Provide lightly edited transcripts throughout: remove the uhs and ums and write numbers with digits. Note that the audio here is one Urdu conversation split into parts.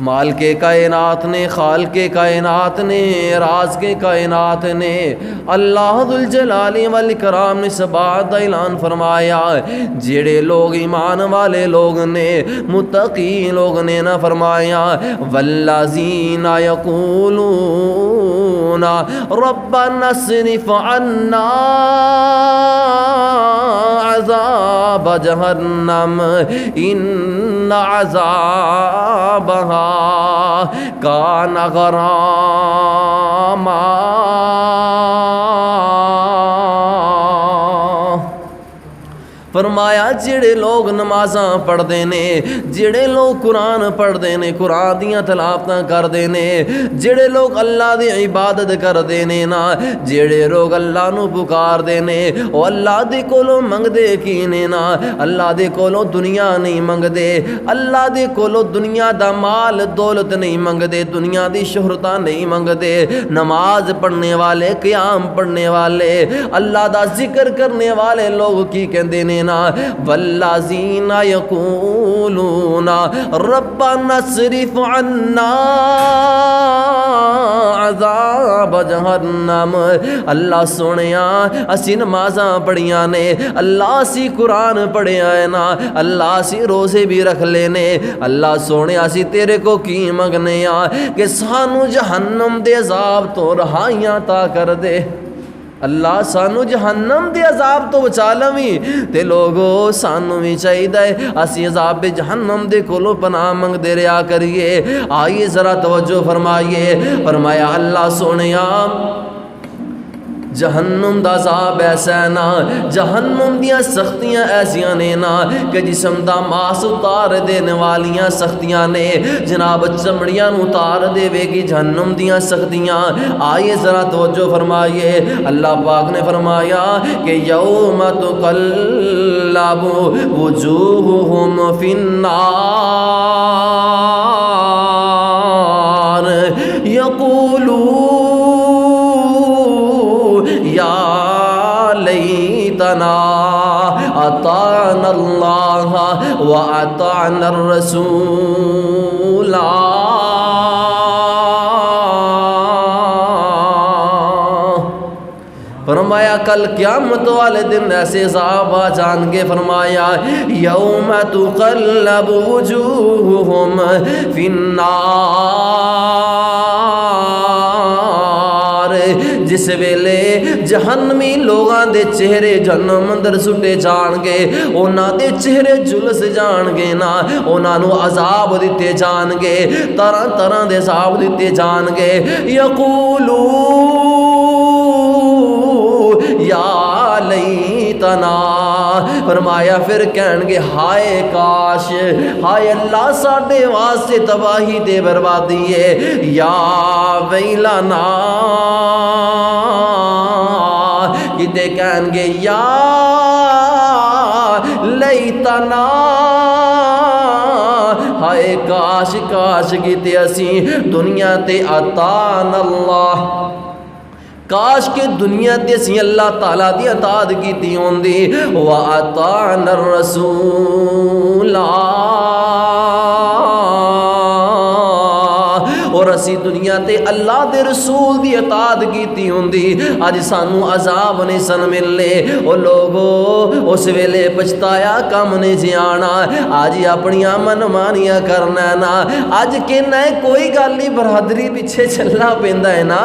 مال کے کائنات نے، خال کے کائنات نے، راز کے کائنات نے، اللہ ذوالجلال والاکرام نے اس بات کا اعلان فرمایا جڑے لوگ ایمان والے لوگ نے، متقی لوگ نے نہ فرمایا والذین یقولون ربنا اصرف عنا عذاب جہنم ان عذابها کان غراما۔ فرمایا جڑے لوگ نمازاں پڑھتے نے، جڑے لوگ قرآن پڑھتے نے، قرآن دیاں تلاوتاں کرتے نے، جڑے لوگ اللہ دی عبادت کرتے نے نا، جڑے لوگ اللہ نو پکارتے نے، وہ اللہ دے کولوں منگدے کی نے نا، اللہ دے کولوں دنیا نہیں منگدے، اللہ دے کولوں دنیا دا مال دولت نہیں منگدے، دنیا دی شہرتاں نہیں منگدے۔ نماز پڑھنے والے، قیام پڑھنے والے، اللہ دا ذکر کرنے والے لوگ کی کہندے نے نا والذین یقولون ربنا اصرف عنا عذاب جہنم۔ اللہ سونیا اسی نمازاں پڑھیاں نے، اللہ اسی قرآن پڑھیا ہے نا، اللہ اسی روزے بھی رکھ لینے، اللہ سونیا اسی تیرے کو کی منگنے آ کہ سانو جہنم دے عذاب تو رہائیاں تا کر دے۔ اللہ سانو جہنم دے عذاب تو بچا لویں تے لوگو سانو بھی چاہیے اسی عذاب جہنم دے کولو پناہ منگ دے رہا کریے۔ آئیے ذرا توجہ فرمائیے، فرمایا اللہ سونیا جہنم دا عذاب ایسا ہے نا، جہنم دیاں سختیاں ایسیاں نے نا کہ جسم دا ماس اتار دینے والیاں سختیاں نے، جناب چمڑیاں اتار دے وے گی جہنم دیاں سختیاں۔ آئیے ذرا توجہ فرمائیے، اللہ پاک نے فرمایا کہ یوم تقلب وجوہہم فی النار یقولون یا لیتنا اطعنا اللہ واطعنا الرسول۔ فرمایا کل قیامت والے دن ایسے عذاب آ جان گے، فرمایا یوم تقلب وجوہہم فی النار، جس ویلے جہنمی لوگاں دے چہرے جہنم اندر سٹے جان گے، انہاں دے چہرے جلس جان گے نا، انہاں نو عذاب دیتے جان گے، طرح طرح دے عذاب دیتے جان گے۔ یقولو یا لیتنا، فرمایا پھر کہن گے ہائے کاش، ہائے اللہ ساڈے واسطے تباہی تے بربادی ہے، یا ویلنا، کتے کہن گے یا لیتنا، ہائے کاش کاش کتے اسی دنیا تے اطاعنا اللہ، کاش کہ دنیا تے اسی اللہ تعالیٰ دی اطاعت کیتی ہوندی، وَأَطَعْنَا الرَّسُولَ، اور اسی دنیا تے اللہ دے رسول دی اطاعت کیتی ہوندی، اج سانو عذاب نہیں سن ملنے۔ او لوگو اس ویلے پچھتایا کم نہیں جانا، آج اپنی من مانیاں کرنا نا، اج کہنا ہے کوئی گل نہیں، برادری پیچھے چلنا پیندا ہے نا،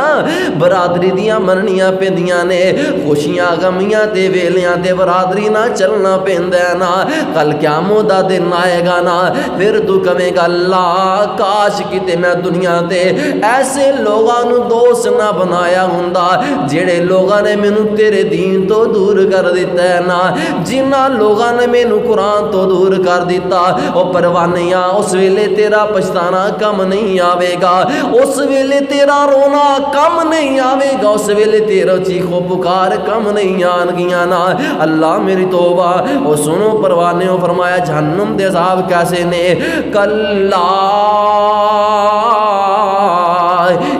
برادری دیاں مننیاں پیندیاں نے، خوشیاں غمیاں تے ویلیاں تے برادری نہ چلنا پیندا ہے نا، کل قیامت دا دن آئے گا نا، پھر تو کہے گا اللہ کاش کتے میں دنیا تے ایسے لوگاں نو دوست نہ بنایا ہوندا جڑے لوگاں نے مینوں تیرے دین تو دور کر دیتا ہے نا، جنہاں لوگاں نے مینوں قرآن تو دور کر دیتا، او پروانیاں اس ویلے تیرا پچھتانا کم نہیں آوے گا، اس ویلے تیرا رونا کم نہیں آوے گا، اس ویلے تیرا چیخو پکار کم نہیں آن گیاں نا۔ اللہ میری توبہ، او سنو پروانے ہو، فرمایا جہنم دے عذاب کیسے نے، کلا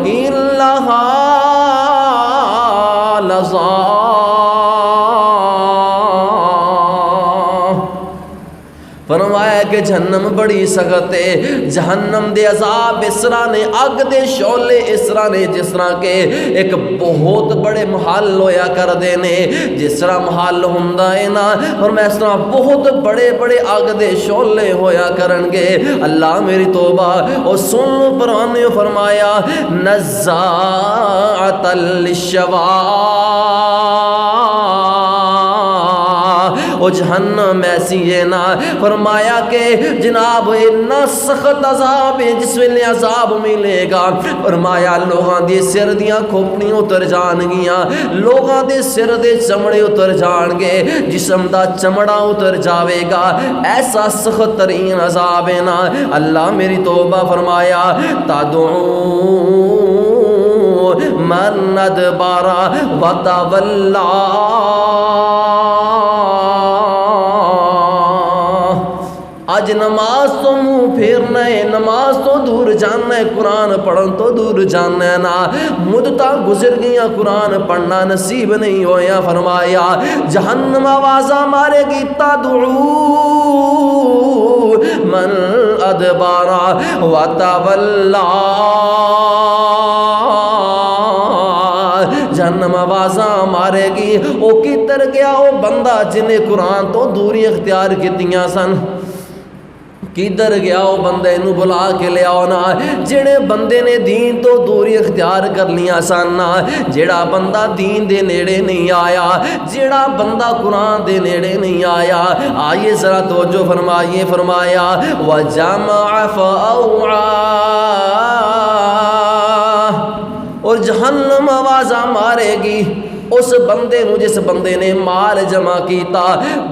انہا لظا، فرمایا کہ جہنم بڑی سخت ہے، جہنم دے عذاب اس طرح نے، اگ دے شعلے اس طرح نے جس طرح کہ ایک بہت بڑے محل ہویا کر دینے، جس طرح محل ہوندا ہے نا، اور میں اس طرح بہت بڑے بڑے اگ دے شعلے ہویا کرن گے۔ اللہ میری توبہ، اور سن لو قرآن نے فرمایا نزاعۃ للشوا، وہ جہنم ایسی ہے نا، فرمایا کہ جناب اتنا سخت عذاب ہے جس ویلے عذاب ملے گا، فرمایا لوگاں دے سر دیاں کھوپڑیاں اتر جان گیاں، لوگاں دے سر دے چمڑے اتر جان گے، جسم دا چمڑا اتر جاوے گا، ایسا سخت ترین عذاب ہے نا۔ اللہ میری توبہ، فرمایا تدعو من ادبر وتولی، آج نماز تو منہ پھیرنا ہے، نماز تو دور جانا ہے، قرآن پڑھن تو دور جانا ہے نا، مدتاں گزر گئیاں قرآن پڑھنا نصیب نہیں ہویا، فرمایا جہنم آوازاں مارے گی تدعو من ادبر وتولی، جہنم آوازاں مارے گی او کدھر گیا او بندہ جنہیں قرآن تو دوری اختیار کیتیاں سن، کدھر گیا وہ بندے نو بلا کے لے آؤ نا، جڑے بندے نے دین تو دوری اختیار کر لیا سن نا، جڑا بندہ دین دے نیڑے نہیں آیا، جڑا بندہ قرآن دے نیڑے نہیں آیا، آئیے ذرا توجہ فرمائیے، فرمایا وَجَمَعَ فَأَوْعَى، اور جہنم آوازاں مارے گی اس بندے نو جس بندے نے مال جمع کیتا،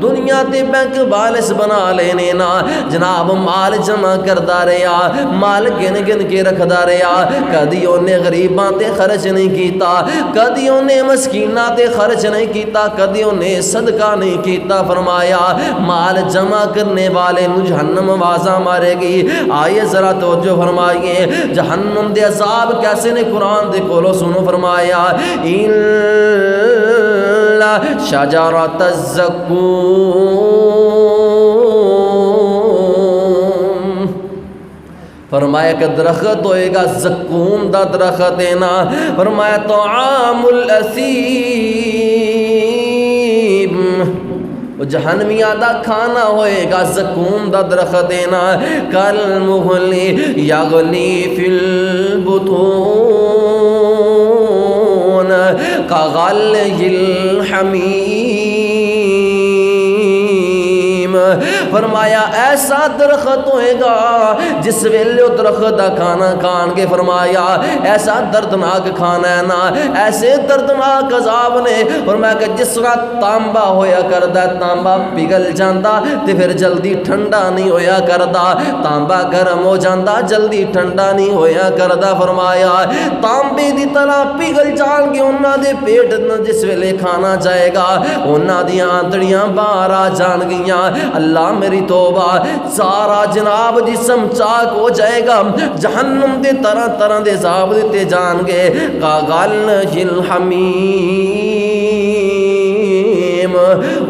دنیا تے بینک بیلنس بنا لینے نا، جناب مال جمع کردا رہیا، مال گن گن کے رکھدا رہیا، کدی اونے غریباں تے خرچ نہیں کیتا، کدی اونے مسکیناں تے خرچ نہیں کیتا، کدی اونے صدقہ نہیں کیتا، فرمایا مال جمع کرنے والے نو جہنم آوازاں مارے گی۔ آئیے ذرا توجہ فرمائیے جہنم دے عذاب کیسے نے، قرآن دے کولو سنو، فرمایا شجرۃ الزقوم، فرمایا کہ درخت ہوئے گا زقوم دا درخت ہے نا، فرمایا طعام الاسیم، جہنمیاں دا کھانا ہوئے گا زقوم دا درخت ہے نا، کالمہل یغلی فی البطون کغلی الحمیم، فرمایا ایسا درخت ہوئے گا جس ویلے درخت دا کھانا کھان کے، فرمایا ایسا دردناک کھانا ہے نا، ایسے دردناک عذاب نے، فرمایا کہ جس طرح تانبا ہویا کردا، تانبا پگھل جاندا تے پھر جلدی ٹھنڈا نہیں ہویا کردا، تانبا گرم ہو جاندا جلدی ٹھنڈا نہیں ہویا کردا، فرمایا تانبے دی طرح پگھل جان کے انہاں دے پیٹ جس ویلے کھانا جائے گا انہاں دیاں آنتڑیاں باہر آ جان گیاں۔ اللہ میری توبہ، سارا جناب جسم چاک ہو جائے گا، جہنم دے طرح طرح دے عذاب دیتے جان گے، کغلی الحمیم،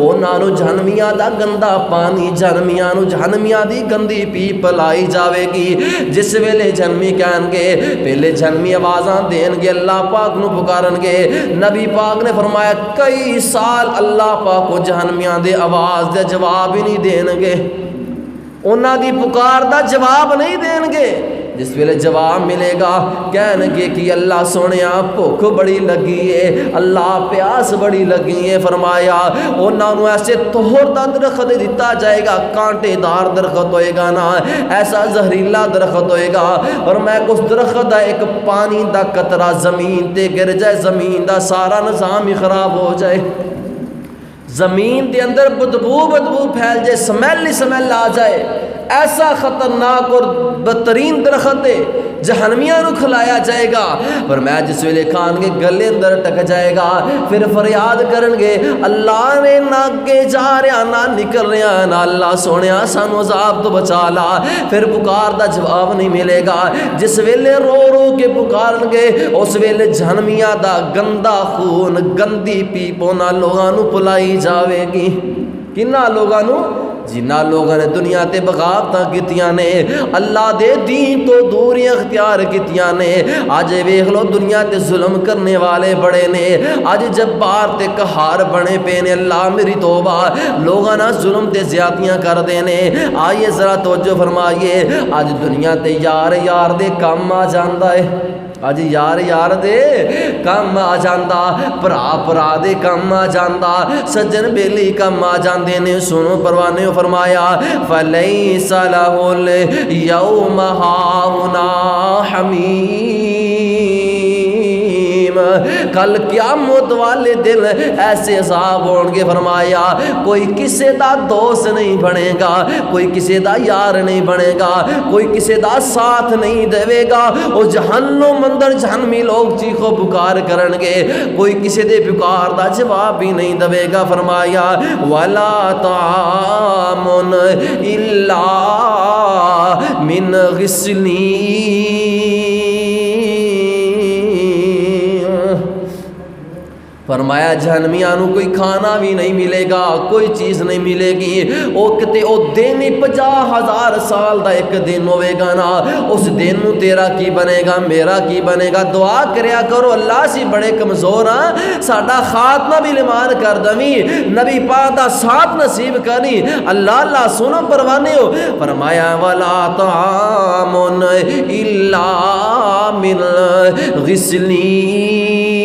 انہاں نو جہنمیاں دا گندا پانی، جہنمیاں نو جہنمیاں دی گندی پی پلائی جاوے گی، جس ویلے جہنمی کہن گے، پہلے جہنمی آوازاں دین گے، اللہ پاک نو پکارن گے، نبی پاک نے فرمایا کئی سال اللہ پاک کو جہنمیاں دے آواز دے جواب ہی نہیں دین گے، انہاں دی پکار دا جواب نہیں دین گے، جس ویلے جواب ملے گا کہنے گے کہ اللہ سونیا بھوک بڑی لگی ہے، اللہ پیاس بڑی لگی ہے، فرمایا انہاں نو ایسے طہر دا درخت دیتا جائے گا، کانٹے دار درخت ہوئے گا نا، ایسا زہریلا درخت ہوئے گا، اور میں اس درخت دا ایک پانی دا قطرہ زمین تے گر جائے، زمین دا سارا نظام ہی خراب ہو جائے، زمین دے اندر بدبو پھیل جائے، سمیل آ جائے، ایسا خطرناک اور بدترین درخت ہے، جہنمیاں نو کھلایا جائے گا، پر میں جس ویلے کھان کے گلے اندر ٹک جائے گا، پھر فریاد کرن گے اللہ نے نہ کے جا رہا نہ نکل رہا نا، اللہ سونیا سانو عذاب تو بچا لا، پھر پکار دا جواب نہیں ملے گا، جس ویلے رو رو کے پکارن گے اس ویلے جہنمیاں دا گندا خون گندی پیپ انہاں لوگاں نو پلائی جاوے گی، کنہاں لوگاں نو جنہ لوگوں نے دنیا تے بغاوتاں کیتیاں نے اللہ دے دین تو دوریاں اختیار کیتیاں نے اج ویکھ لو دنیا تے ظلم کرنے والے بڑے نے اج جبار تے قہار بنے پے نے اللہ میری توبہ لوگاں نہ ظلم تے زیادتیاں کر دے نے آئیے ذرا توجہ فرمائیے اج دنیا تے یار یار دے کام آ جاندا ہے اج یار یار دے کام آ جاندا بھرا بھرا دے کام آ جاندا سجن بیلی کام آ جاندے نے سنو پروانے فرمایا فلیس لہ الیوم ہاہنا حمیم کل قیامت والے دن ایسے عذاب ہون گے فرمایا کوئی کسے دا دوست نہیں بنے گا کوئی کسے دا یار نہیں بنے گا کوئی کسے دا ساتھ نہیں دے گا او جہنم اندر جہنمی لوگ چیخو پکار کرن گے کوئی کسے دے پکار دا جواب بھی نہیں دے گا فرمایا ولا طعام الا من غسلین فرمایا جہنمیاں نو کوئی کھانا بھی نہیں ملے گا کوئی چیز نہیں ملے گی او کتے او دن 50,000 سال دا ایک دن ہوئے گا نا اس دن نو تیرا کی بنے گا میرا کی بنے گا دعا کریا کرو اللہ سی بڑے کمزور ہاں ساڈا خاتمہ بھی لمان کر دمی نبی پاک دا ساتھ نصیب کرنی اللہ اللہ سنو پروانے ہو فرمایا ولا طعام الا من غسلین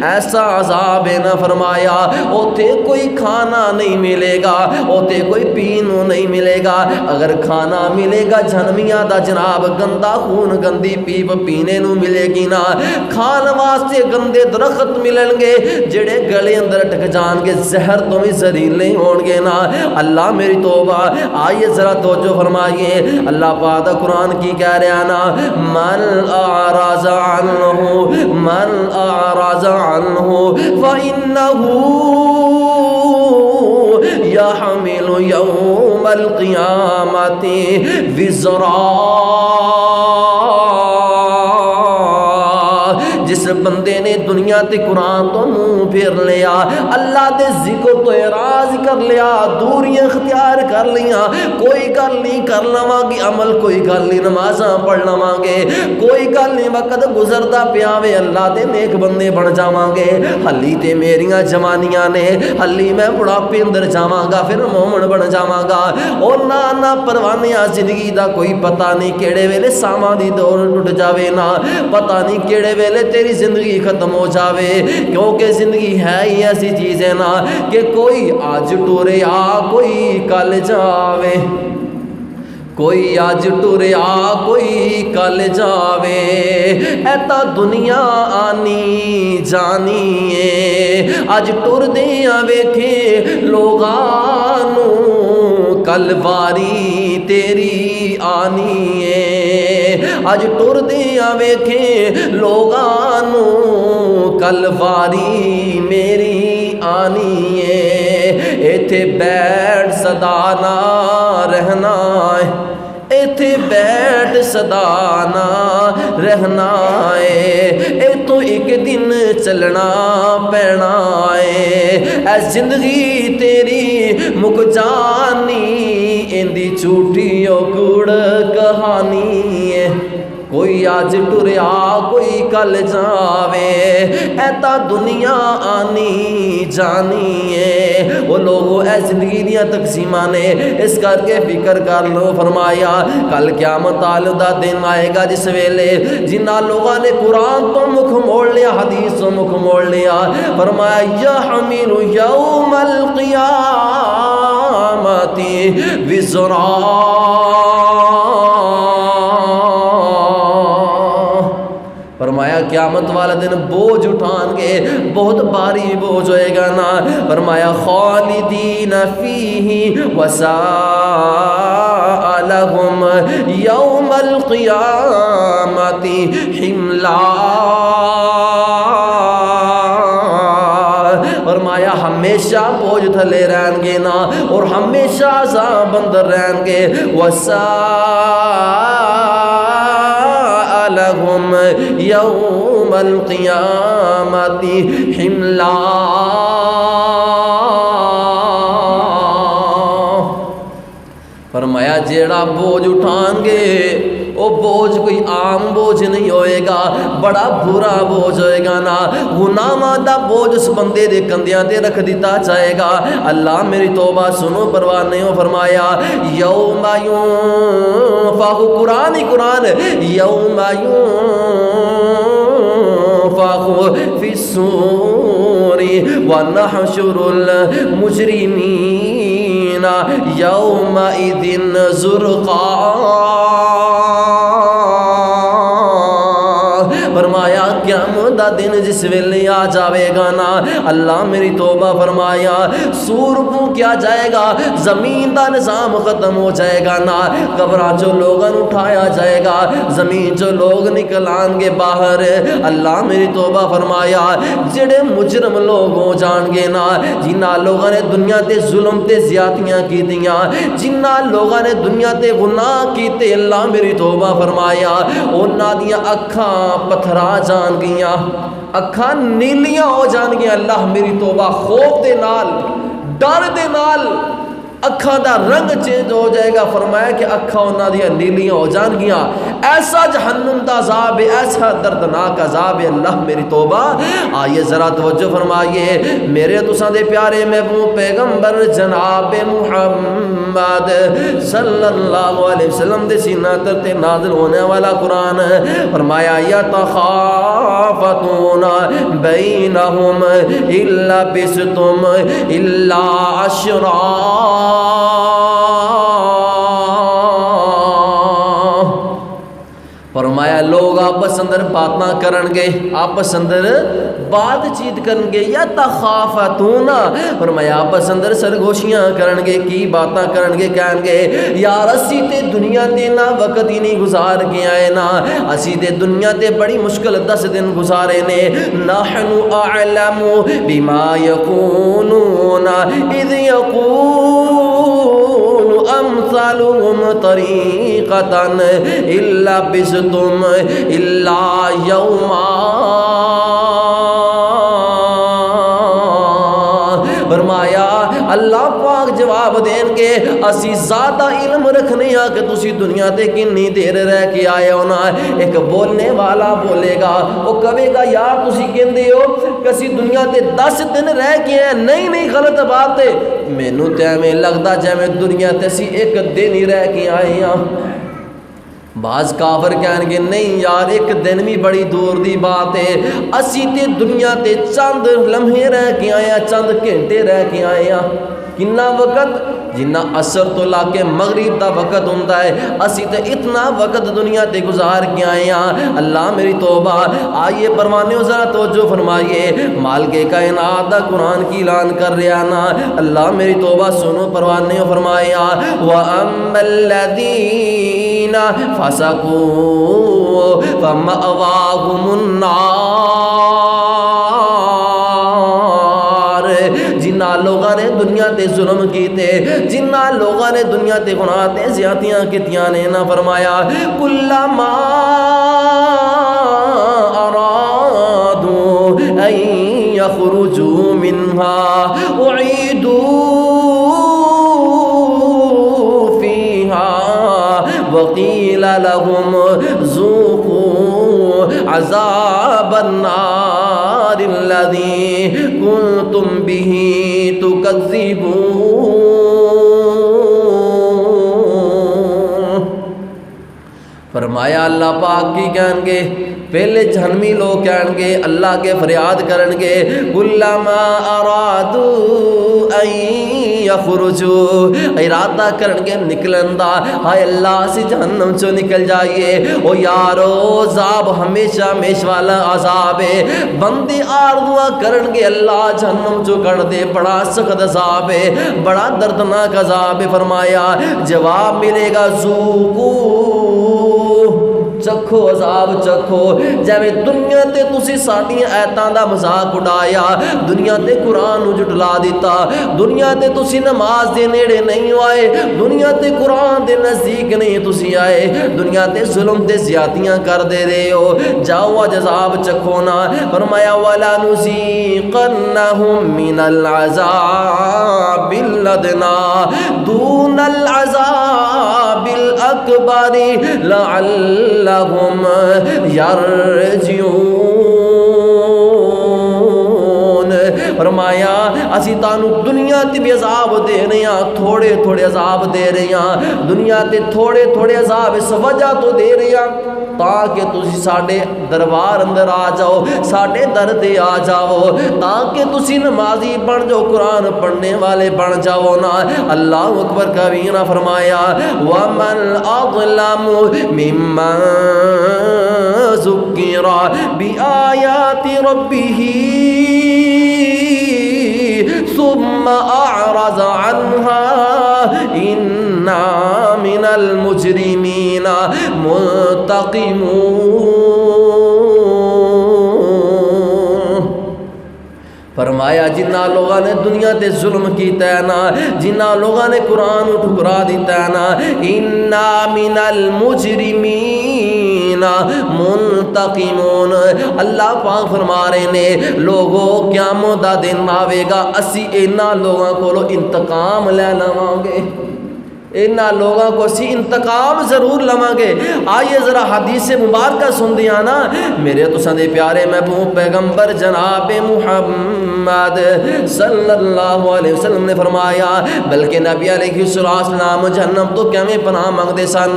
ایسا عذاب ہے نہ فرمایا اوتے کوئی کھانا نہیں ملے گا اوتے کوئی پینو نہیں ملے گا اگر کھانا ملے گا جہنمیاں دا جناب گندا خون گندی پیپ پینے نو ملے گی نا کھان واسطے گندے درخت ملن گے جڑے گلے اندر ٹک جان گے زہر تو بھی زہریلے ہون گے نا اللہ میری توبہ آئیے ذرا توجہ فرمائیے اللہ پاک قرآن کی کہہ رہا نا من اعرض عنہ فإنه يحمل يوم القيامة وزرا جس بندے نے دنیا تے قرآن تو منہ پھیر لیا اللہ دے ذکر تو اعراض کر لیا دوریاں اختیار کر لیا کوئی گل نہیں کر لواں گے عمل کوئی گل نہیں نمازاں پڑھ لواں گے کوئی گل نہیں وقت گزردا پیا وے اللہ دے نیک بندے بن جاواں گے ہلی تے میریاں جوانیاں نے ہلی میں بڑھاپے اندر جاواں گا پھر مومن بن جاواں گا او نا پروانیاں زندگی دا کوئی پتہ نہیں کیڑے ویلے ساواں دی دور ٹوٹ جاوے نا پتہ نہیں کیڑے ویلے تیری زندگی ختم ہو جاوے کیونکہ زندگی ہے ہی ایسی چیز ہے نا کہ کوئی آج ٹوریا کوئی کل جاوے کوئی آج ٹوریا کوئی کل جاوے ایتا دنیا آنی جانی ہے آج ٹور دیاں ویکھے لوگانو کل واری تیری آنی ہے آج ٹور دیاں ویکھے لوگانو کل واری میری آنی ہے ایتھے بیٹھ صدا نہ رہنا ہے ایتھے بیٹھ صدا نہ رہنا ہے اے تو ایک دن چلنا پینا ہے اے زندگی تیری مک جانی اندی جھوٹی او کوڑ کہانی ہے کوئی آج ٹریا کوئی کل جاوے ایتا دنیا آنی جانی ہے وہ لوگوں اے زندگی دیا تقسیمہ نے اس کر کے فکر کر لو فرمایا کل قیامت دا دن آئے گا جس ویلے جنہ لوگوں نے قرآن تو مکھ موڑ لیا حدیث تو مکھ موڑ لیا فرمایا یحمل یوم القیامت وزرا فرمایا قیامت والا دن بوجھ اٹھان گے بہت بھاری بوجھ ہوئے گا نا فرمایا خالدین فیہ وساء لہم یوم القیامت حملا فرمایا ہمیشہ بوجھ تھلے رہن گے نا اور ہمیشہ عذاب اندر رہن گے وساء لهم يوم القيامة حملا فرمایا جیڑا بوجھ اٹھان گے وہ بوجھ کوئی عام بوجھ نہیں ہوئے گا، بڑا برا بوجھ ہوئے گا نا، گناہاں دا بوجھ اس بندے دے کندھیاں تے رکھ دیتا جائے گا۔ اللہ میری توبہ سنو پرواہ نہیں ہو، فرمایا یوم ينفخ، قرآن ہی قرآن، یوم ينفخ فی الصور ونحشر المجرمین یومئذ زرقا۔ فرمایا قیامت دا دن جس ویلے آ جاوے گا نا، اللہ میری توبہ فرمایا سور کو کیا جائے گا، زمین دا نظام ختم ہو جائے گا نا، قبراں جو لوگاں اٹھایا جائے گا، زمین جو لوگ نکل آن گے باہر۔ اللہ میری توبہ فرمایا جڑے مجرم لوگ ہو جان گے نا، جنہ لوگاں نے دنیا تے ظلم تے زیادتیاں کی دیاں، جنہ لوگاں نے دنیا تے گناہ کیتے، اللہ میری توبہ فرمایا انہاں دیاں اکھاں پتھرا جان گیاں، اکھاں نیلیاں ہو جان گیاں۔ اللہ میری توبہ خوف دے نال، ڈر دے نال اکھاں دا رنگ چینج ہو جائے گا۔ فرمایا کہ اکھاں انہاں دیاں نیلیاں ہو جان گیاں۔ ایسا جہنم دا عذاب ہے، ایسا دردناک عذاب ہے۔ اللہ میری توبہ، آئیے ذرا توجہ فرمائیے، میرے تساں دے پیارے محبوب پیغمبر جناب محمد صلی اللہ علیہ وسلم دے سینہ تر تے نازل ہونے والا قرآن فرمایا یتخافتون بینہم الا بستم الا عشرا۔ فرمایا لوگ آپس اندر باتاں کرن گے، آپس اندر بات چیت کرن گے، یا تخافتون، فرمایا آپس اندر سرگوشیاں کرن گے، کی باتاں کرن گے، کہن گے یار اسی تے دنیا تے نا وقت ہی نہیں گزار کے آئے نا، اسی تے دنیا تے بڑی مشکل 10 دن گزارے نے، نحن اعلم بما یقولون اذ یقول امثالهم طریقة الا بستم الا یوما۔ فرمایا اللہ پاک جواب دین کے اسی زیادہ علم رکھنے ہاں کہ تسی دنیا تے کنی دیر رہ کے آئے ہونا۔ ایک بولنے والا بولے گا، وہ کہے گا یار تسی کہندے ہو کہ اسی دنیا تے 10 دن رہ کے ہیں، نہیں غلط بات ہے، مینوں تے میں لگدا جویں دنیا تے اسی 1 دن ہی رہ کے آئے ہاں۔ بعض کافر کہن گے نہیں یار 1 دن بھی بڑی دور دی بات ہے، اسی تے دنیا تے چند لمحے رہ کے آئے ہیں، چند گھنٹے رہ کے آئے ہیں۔ کنا وقت؟ جنہ عصر تو لا کے مغرب دا وقت ہوتا ہے، اسی تے اتنا وقت دنیا تے گزار کے آئے ہیں۔ اللہ میری توبہ، آئیے پروانے ہو ذرا توجہ فرمائیے، مالک کائنات دا قرآن کی اعلان کر رہا نا، اللہ میری توبہ سنو پروانے ہو فرمایا وَأَمَّا الَّذِينَ فَسَقُوا فَمَأْوَاهُمُ النَّارُ۔ جنہ لوگاں نے دنیا تے ظلم کیتے، جنہ لوگاں نے دنیا تے گناہ تے زیادتیاں کیتیاں نے نہ، فرمایا کلما ارادوا ان یخرجوا منها اعیدوا فیہا وقیل لهم ذوقوا عذاب النار الذی کنتم به تکذبون۔ فرمایا اللہ پاک کی کہن گے، پہلے جہنمی لوگ کہن گے، اللہ کے فریاد کرن گے کلما ارادو ان یخرجوا، ارادہ کرن گے نکلن دا، ہائے اللہ سے جہنم چو نکل جائیے، او یارو عذاب ہمیشہ ہمیشہ والا عذاب ہے، بندے آرزواں کرن گے اللہ جہنم چو کر دے، بڑا سخت عذاب ہے، بڑا دردناک عذاب ہے۔ فرمایا جواب ملے گا ذوقو، چکھو چکھو عذاب چکھو جویں دنیا تے تسی ساڈیاں آیتاں دا مذاق اڑایا دنیا تے قرآن نو جھٹلا دیتا دنیا تے تسی نماز دے نیڑے نہیں آئے دنیا تے قرآن دے نزدیک نہیں تسی آئے دنیا تے ظلم تے زیادتیاں کر دے رہے ہو جاؤ اج عذاب چکھو نا فرمایا ولا نذیقنہم من العذاب الادنی دون العذاب الاکبر لعلہم یرجعون فرمایا اسی تانوں دنیا تے بھی عذاب دے رہے ہیں تھوڑے تھوڑے عذاب دے رہے ہیں دنیا تے تھوڑے تھوڑے عذاب اس وجہ تو دے رہے ہیں تاکہ تسی ساڈے دربار اندر آ جاؤ ساڈے در تے آ جاؤ تاکہ تسی نمازی بن جاؤ قرآن پڑھنے والے بن جاؤ نا اللہ اکبر کبیرہ فرمایا ومن اظلم ممن ذکر بآیات ربہ ثم اعرض عنها انا من المجرمین منتقمون فرمایا جنہ لوگوں نے دنیا تے ظلم کیتا ہے نا جنہ لوگوں نے قرآن ٹھکرا دیتا ہے نا انا من المجرمین منتقمون اللہ پاک فرما رہے نے لوگوں قیامت دا دن آوے گا اسی انہاں لوگوں کو انتقام لے لواں گے انہاں لوگوں کو اسی انتقام ضرور لواں گے آئیے ذرا حدیث مبارکہ سن دیا نا میرے تساں دے پیارے محبوب پیغمبر جناب محمد صلی اللہ علیہ وسلم نے فرمایا بلکہ نبی علیہ السلام جہنم تو کیویں پناہ منگدے سن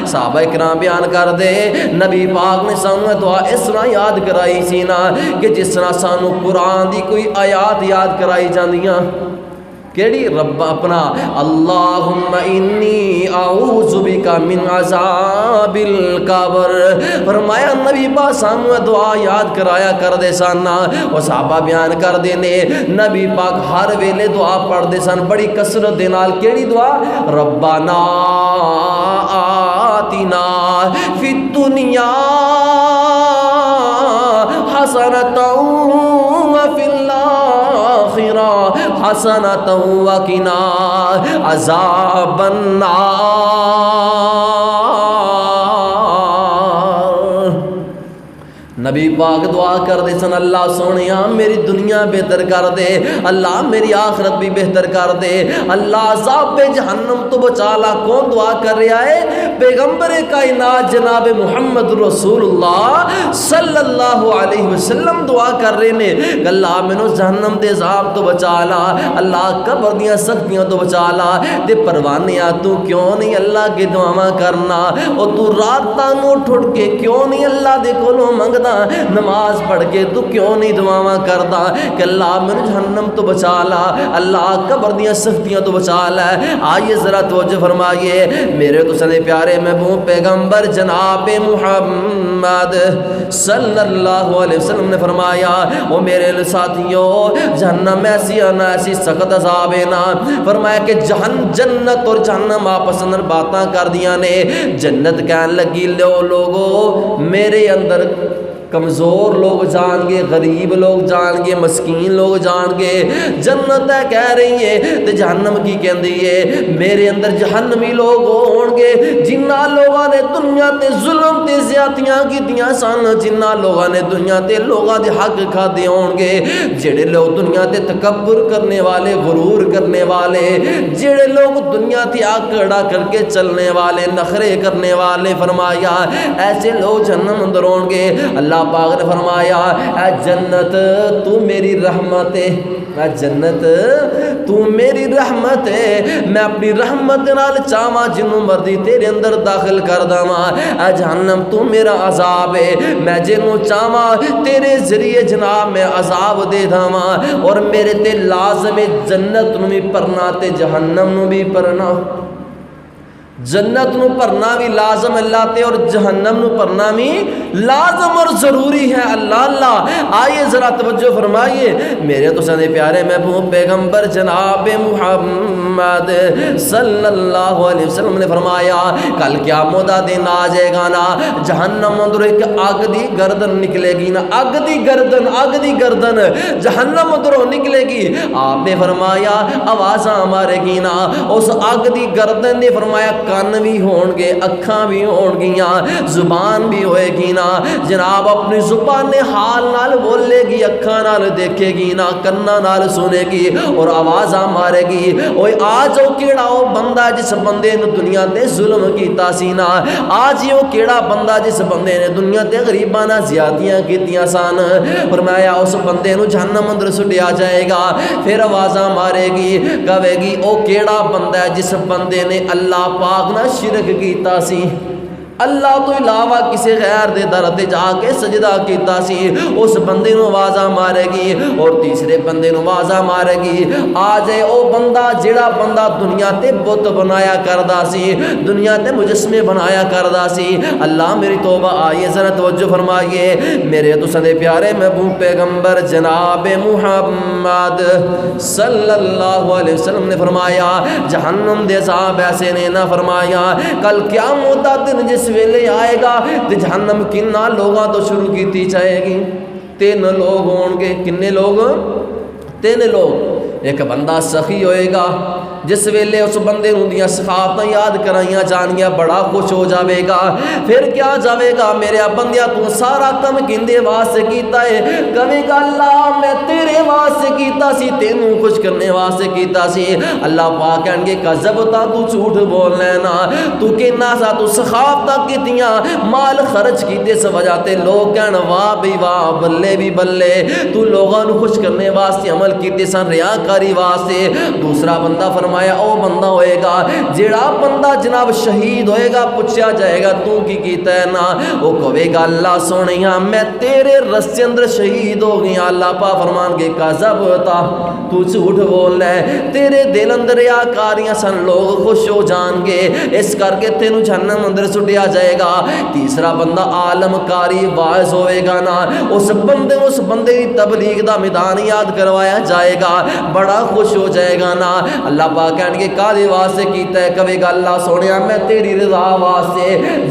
صحابہ کرام بیان کر دے نبی پاک نے سانوں دعا اس طرح یاد کرائی سی نا کہ جس طرح سانوں قرآن دی کوئی آیات یاد کرائی جاندیاں کیڑی رب اپنا اللہم انی اعوذ بک من عذاب القبر فرمایا نبی پاک سامنے دعا یاد کرایا کر دے سن اور صحابہ بیان کر دے نے نبی پاک ہر ویلے دعا پڑھ دے سن بڑی کثرت دے نال کیڑی دعا ربنا آتنا فی الدنیا حسنۃ وفی الآخرہ حسنۃ وقنا عذاب النار نبی پاک دعا کر دے سن اللہ سونیا میری دنیا بہتر کر دے اللہ میری آخرت بھی بہتر کر دے اللہ عذاب جہنم تو بچا لا کون دعا کر رہا ہے پیغمبر کائنات جناب محمد رسول اللہ صلی اللہ علیہ وسلم دعا کر رہے نے اللہ مینوں جہنم دے عذاب تو بچا لا اللہ قبر دیاں سختیاں تو بچا لا تے پروانیاں تو کیوں نہیں اللہ کی دعاواں کرنا او تو راتاں نوں اٹھ کے کیوں نہیں اللہ دے کولوں منگدا نماز پڑھ کے تو کیوں نہیں دعاواں کردا کہ اللہ مینوں جہنم تو بچا لا اللہ قبر دیاں سختیاں تو بچا لے آئیے ذرا توجہ فرمائیے میرے تو سنے پیارے محبوب پیغمبر جناب محمد صلی اللہ علیہ وسلم نے فرمایا وہ میرے ساتھیوں جہنم ایسی آنا ایسی سخت عذاب ہے نا فرمایا کہ جنت اور جہنم آپس اندر باتاں کر دیا نے جنت کہن لگی لو لوگو میرے اندر کمزور لوگ جان گے غریب لوگ جان گے مسکین لوگ جان گے جنت ہے کہہ رہی ہے تے جہنم کی کہندی ہے میرے اندر جہنمی لوگ ہون گے جنہ لوگاں نے دنیا تے ظلم تے زیادتیاں کیتیاں سن جنہ لوگاں نے دنیا تے لوگاں دے حق کھادے ہون گے جڑے لوگ دنیا تے تکبر کرنے والے غرور کرنے والے جڑے لوگ دنیا تے آکڑا کر کے چلنے والے نخرے کرنے والے فرمایا ایسے لوگ جہنم اندر ہون گے اللہ پاک نے فرمایا اے جنت تو میری رحمت ہے اے جنت تو میری رحمت ہے میں اپنی رحمت نال چاہواں جنوں مرضی تیرے اندر داخل کر داواں اے جہنم تو میرا عذاب ہے میں جنوں چاہواں تیرے ذریعے جناب میں عذاب دے داواں اور میرے تے لازم جنت نوں بھی پرنا تے جہنم نوں بھی پرنا جنت نو پرنا بھی لازم اللہ تے اور جہنم نو پرنا بھی لازم اور ضروری ہے اللہ اللہ۔ آئیے ذرا توجہ فرمائیے، میرے تو سنے پیارے محبوب پیغمبر جناب محمد صلی اللہ علیہ وسلم نے فرمایا کل قیامت دا دن آ جائے گا نا، جہنم اندر ایک آگ دی گردن نکلے گی نا، آگ دی گردن جہنم اندروں نکلے گی۔ آپ نے فرمایا آوازاں مارے گی نا، اس آگ دی گردن نے فرمایا کان بھی ہون گے، اکھاں بھی ہون گیاں، زبان بھی ہوئے گی نا، جناب اپنی زبان نے حال نال بولے گی، اکھاں نال دیکھے گی نا، کناں نال سنے گی اور آوازاں مارے گی۔ اوے آج او کیڑا او بندہ جس بندے نے دنیا تے ظلم کیتا سی نا، آج او کیڑا بندہ جس بندے نے دنیا تے غریباں نال زیادتیاں کیتیاں سن، فرمایا اس بندے نو جہنم اندر سٹیا جائے گا۔ پھر آوازاں مارے گی، کہے گی او کیڑا بندہ ہے جس بندے نے اللہ پاک نہ شرک کیتا سی، اللہ تو علاوہ کسی غیر دے در تے جا کے سجدہ کیتا سی، اس بندے نو آوازاں مارے گی۔ اور تیسرے بندے نو آوازاں مارے گی، آ جائے او بندہ جیڑا بندہ دنیا تے بت بنایا کردا سی، دنیا تے مجسمے بنایا کردا سی۔ اللہ میری توبہ، آئیے ذرا توجہ فرمائیے، میرے تو سنے پیارے محبوب پیغمبر جناب محمد صلی اللہ علیہ وسلم نے فرمایا جہنم دے صاحب ایسے نے نہ فرمایا کل قیامت دا دن جس ویلے آئے گا تے جہنم کننا لوگاں تو شروع کیتی جائے گی، 3 لوگ ہون گے۔ کنے لوگ؟ 3 لوگ۔ ایک بندہ سخی ہوئے گا، جس ویلے اس بندے نوں دیاں صفاتاں یاد کرائیاں جانیاں بڑا خوش ہو جاوے گا۔ پھر کیا جاوے گا، میرے بندیا تو سارا کم کیندے واسطے کیتا ہے، کہے گا اللہ میں تیرے واسطے کیتا سی، تینوں خوش کرنے واسطے کیتا سی۔ اللہ پاک کہن گے کذبتا، تو جھوٹ بول لینا، تو کہنا سا تو سخاوتاں کیتیاں، مال خرچ کیتے اس وجہ تے لوگ کہن واہ بھی واہ، بلے بھی بلے، تو لوگاں نوں خوش کرنے واسطے عمل کیتے سن، ریاکاری واسطے۔ دوسرا بندہ فرمایا او بندہ ہوئے گا جیڑا بندہ جناب شہید ہوئے گا، پوچھا جائے گا تو کی کیتا ہے نا، وہ کہے گا اللہ سونیا میں تیرے رستے اندر شہید ہو گیا۔ اللہ پاک فرمان کے کذبتا، تو جھوٹ بول رہا ہے، تیرے دل اندر ریاکاریاں سن، لوگ خوش ہو جان گے، اس کر کے تینوں جہنم اندر سٹیا جائے گا۔ تیسرا بندہ عالم کاری واعظ ہوئے گا نا، اس بندے کی تبلیغ دا میدان یاد کروایا جائے گا، بڑا خوش ہو جائے گا نا۔ اللہ پاک کہنے کے کادے واسطے کیتا ہے، کہے گا اللہ سونیا میں تیری رضا واسطے۔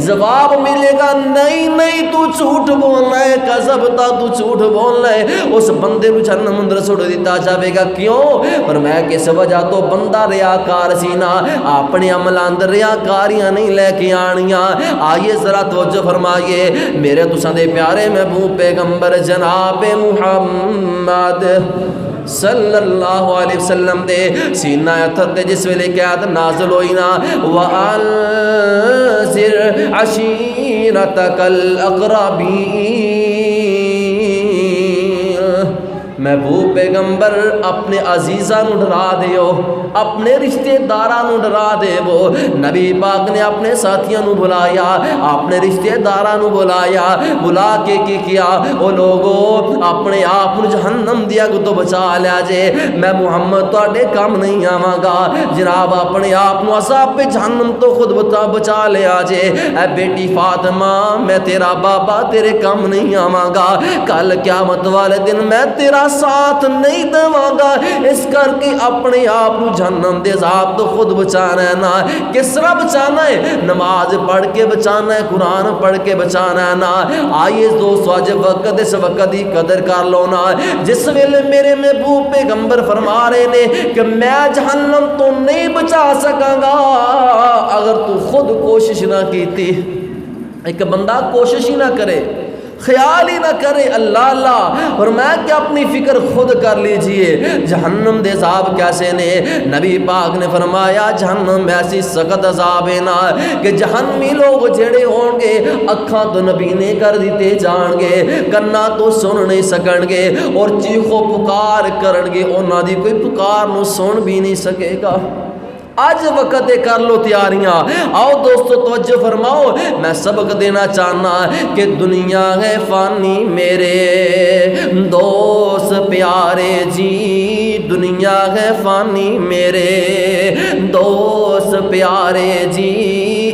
جواب ملے گا نہیں تو جھوٹ بولنا ہے، کذبتا تو جھوٹ بولنا ہے۔ اس بندے کو جہنم اندر سٹ دیتا جاوے گا، کیوں؟ فرمایا کس وجہ تو بندہ ریاکار سی نا، اپنے عمل اندر ریاکاریاں نہیں لے کے آنیاں۔ آئیے ذرا توجہ فرمائیے، میرے تساں دے پیارے محبوب پیغمبر جناب محمد صلی اللہ علیہ وسلم دے سینہ اتھر تے جس ویلے قیادت نازل ہوئی نا، وَأَنذِرْ عَشِيرَتَكَ الْأَقْرَبِينَ، محبوب پیغمبر اپنے عزیزاں نو ڈرا دیو، اپنے رشتہ داراں نو ڈرا دیو۔ نبی پاک نے اپنے ساتھیاں نو بلایا، اپنے رشتہ داراں نو بلایا، بلا کے کی کیا، او لوگو اپنے آپ نو جہنم دی اگ تو بچا لیا جے، میں محمد تواڈے کام نہیں آواں گا، جناب اپنے آپ نو عذاب جہنم تو خود بچا لیا جے۔ اے بیٹی فاطمہ میں تیرا بابا تیرے کام نہیں آواں گا، کل قیامت والے دن میں تیرا ساتھ نہیں دواں گا، اس کر کے اپنے آپ کو جہنم دے عذاب تو خود بچانا ہے نا۔ کس طرح بچانا ہے؟ نماز پڑھ کے بچانا ہے، قرآن پڑھ کے بچانا ہے نا۔ آئیے دوستو آج وقت اس وقت دی قدر کر لو نا، جس ویلے میرے محبوب پیغمبر فرما رہے نے کہ میں جہنم تو نہیں بچا سکاں گا اگر تو خود کوشش نہ کیتی۔ ایک بندہ کوشش ہی نہ کرے، خیال ہی نہ کرے اللہ اللہ، اور میں کہ اپنی فکر خود کر لیجئے جہنم دے عذاب کیسے نے۔ نبی پاک نے فرمایا جہنم ایسی سخت عذاب ہے نا کہ جہنمی لوگ جڑے ہون گے اکھاں تو نبینے کر دیتے جان گے، کنا تو سن نہیں سکن گے، اور چیخو پکار کرن گے، انہاں دی کوئی پکار نو سن بھی نہیں سکے گا۔ آج وقت کر لو تیاریاں. آؤ دوستو توجہ فرماؤ, میں سبق دینا چاہنا کہ دنیا ہے فانی میرے دوست پیارے جی, دنیا ہے فانی میرے دوست پیارے جی,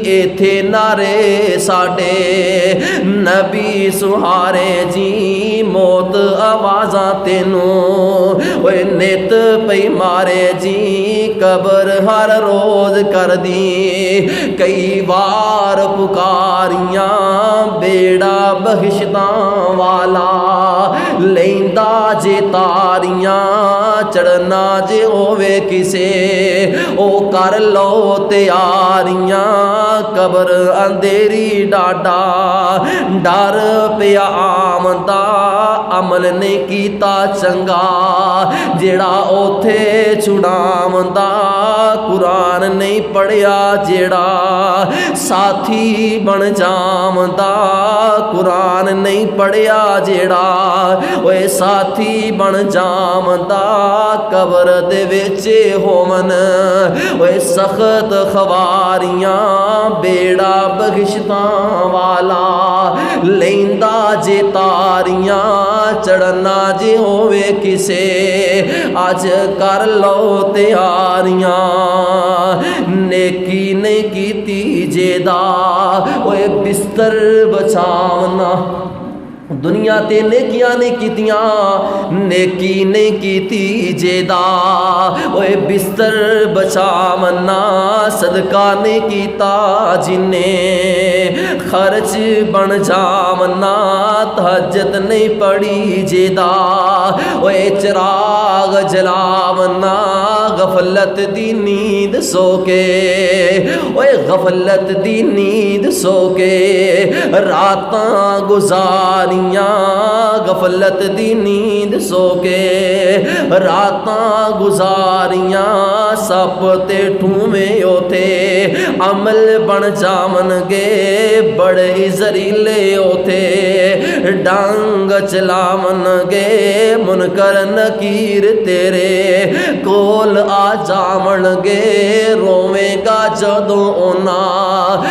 ایتھے نعرے ساڈے نبی سہارے جی, موت آوازاں تینوں اوے نت پئی مارے جی, قبر ہر روز کر دی کئی بار پکاریاں, بیڑا بخشتاں والا لیندا جے تاریاں, چڑھنا جے ہووے کسے او کر لو تیاریاں, قبر اندھیری ڈاڈا ڈر پیا آمدا, عمل نہیں کیتا چنگا جیڑا اوتھے چھڑاوندا, قرآن نہیں پڑھیا جیڑا ساتھی بن جاوندا, قرآن نہیں پڑھیا جیڑا اوے ساتھی بن جاوندا, قبر دے وچ ہوون اوے سخت خواریاں, بیڑا بخشتاں والا لیندا جے تاریاں, چڑھنا جے ہووے کسے اج کر لو تیاریاں, نیکی نہیں کیتی جیدا اوے بستر بچاونا, دنیا تے نیکیاں نہیں کیتیاں, نیکی نہیں کیتی جیدا اوے بستر بچاونا, صدقہ نہیں کیتا جنہیں خرچ بن جاونا, تہجد نہیں پڑھی جیدا اوے چراغ جلاونا, غفلت دی نیند سو کے اوے غفلت دی نیند سو کے راتاں گزاری, غفلت دی نیند سو کے راتاں گزاریاں, سپ تے ٹھومے اوتھے عمل بن جاون گے, بڑے زریلے اوتھے ڈانگ چلاون گے, منکر نکیر تیرے کول آ جاون گے, روویں گا جدوں اونا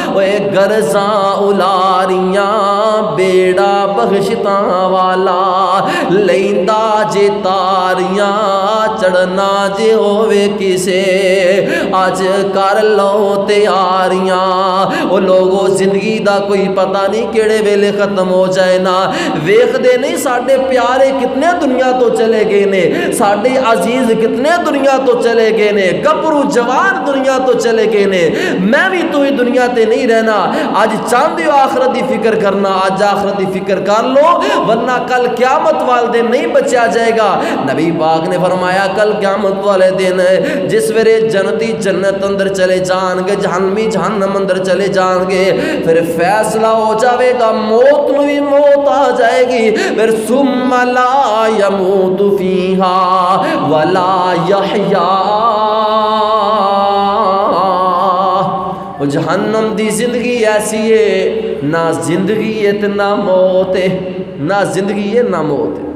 اوے گرزاں الاریاں, بیڑا بخشتاں والا لیندا جے تاریاں, چڑھنا جے ہووے کسے اج کر لو تیاریاں. او لوگو زندگی دا کوئی پتہ نہیں کیڑے ویلے ختم ہو جائے نا, ویکھ دے نہیں ساڈے پیارے کتنے دنیا تو چلے گئے نے, ساڈے عزیز کتنے دنیا تو چلے گئے نے, گبرو جوان دنیا تو چلے گئے نے, میں بھی تو ہی دنیا تے نہیں رہنا. اج چاہندے ہو آخرت دی فکر کرنا, اج آخرت دی فکر کر لو, ورنہ کل قیامت والے دن نہیں بچیا جائے گا. نبی پاک نے فرمایا کل قیامت والے دن جس ویلے جنتی جنت اندر چلے جان گے, جہنمی جہنم اندر چلے جان گے, پھر فیصلہ ہو جاوے گا, موت نو بھی موت آ جائے گی, پھر ثم لا یموت فیہا ولا یحییٰ. جہنم دی زندگی ایسی ہے, نہ زندگی ہے تے نہ موت ہے, نہ زندگی ہے نہ موت ہے.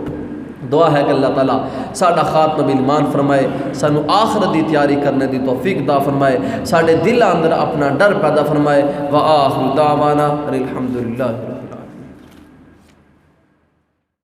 دعا ہے کہ اللہ تعالیٰ ساڈا خاتمہ بالایمان فرمائے, سانو آخرت دی تیاری کرنے دی توفیق عطا فرمائے, ساڈے دل اندر اپنا ڈر پیدا فرمائے. وآخر دعوانا الحمدللہ.